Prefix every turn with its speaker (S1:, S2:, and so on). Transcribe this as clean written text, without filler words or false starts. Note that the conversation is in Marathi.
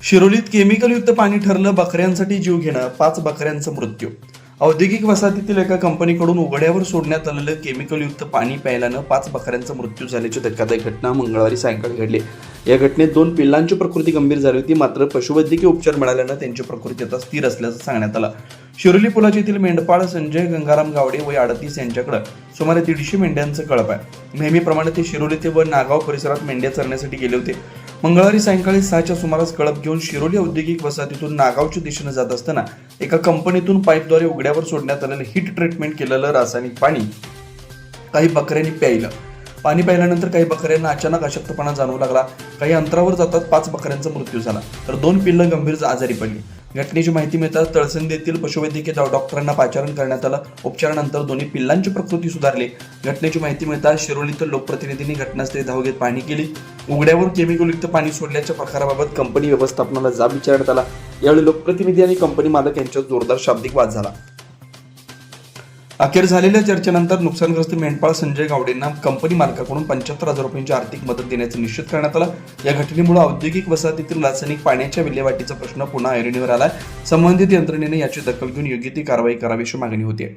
S1: शिरोलीत केमिकलयुक्त पाणी ठरलं बकऱ्यांसाठी जीव घेणं, 5 बकऱ्यांचा मृत्यू. औद्योगिक वसाहतीतील एका कंपनीकडून उघड्यावर सोडण्यात आलेलं केमिकलयुक्त पाणी प्यायल्यानं 5 बकऱ्यांचा मृत्यू झाल्याची धक्कादायक घटना मंगळवारी सायंकाळी घडली. या घटनेत 2 पिल्लांची प्रकृती गंभीर झाली होती, मात्र पशुवैद्यकीय उपचार मिळाल्यानं त्यांची प्रकृती आता स्थिर असल्याचं सांगण्यात आलं. शिरोली पुलाचेतील मेंढपाळ संजय गंगाराम गावडे वय 38 यांच्याकडे सुमारे 150 मेंढ्यांचं कळप आहे. नेहमीप्रमाणे ते शिरोली ते व नागाव परिसरात मेंढ्या चरण्यासाठी गेले होते. मंगळवारी सायंकाळी 6च्या सुमारास कळप घेऊन शिरोली औद्योगिक वसाहतीतून नागावच्या दिशेने जात असताना एका कंपनीतून पाईपद्वारे उघड्यावर सोडण्यात आलेलं हीट ट्रीटमेंट केलेलं रासायनिक पाणी काही बकऱ्यांनी प्यायलं. पाणी प्यायल्यानंतर काही बकऱ्यांना अचानक अशक्तपणा जाणवू लागला. काही अंतरावर जातात 5 बकऱ्यांचा मृत्यू झाला, तर 2 पिल्लं गंभीर आजारी पडली. घटनेची माहिती मिळताच तळसंदी येथील पशुवैद्यकीय डॉक्टरांना पाचारण करण्यात आलं. उपचारानंतर दोन्ही पिल्लांची प्रकृती सुधारली. घटनेची माहिती मिळताच शिरोलीतील लोकप्रतिनिधींनी घटनास्थळी धाव घेत पाहणी केली. उघड्यावर केमिकलयुक्त पाणी सोडल्याच्या प्रकाराबाबत कंपनी व्यवस्थापनाला जाब विचारण्यात आला. यावेळी लोकप्रतिनिधी आणि कंपनी मालक यांच्यात जोरदार शाब्दिक वाद झाला. अखेर झालेल्या चर्चेनंतर नुकसानग्रस्त मेंढपाळ संजय गावडेंना कंपनी मालकाकडून 75,000 रुपयांची आर्थिक मदत देण्याचं निश्चित करण्यात आलं. या घटनेमुळे औद्योगिक वसाहतीतील रासायनिक पाण्याच्या विल्हेवाटीचा प्रश्न पुन्हा ऐरणीवर आलाय. संबंधित यंत्रणेने याची दखल घेऊन योग्य ती कारवाई करावी अशी मागणी होती.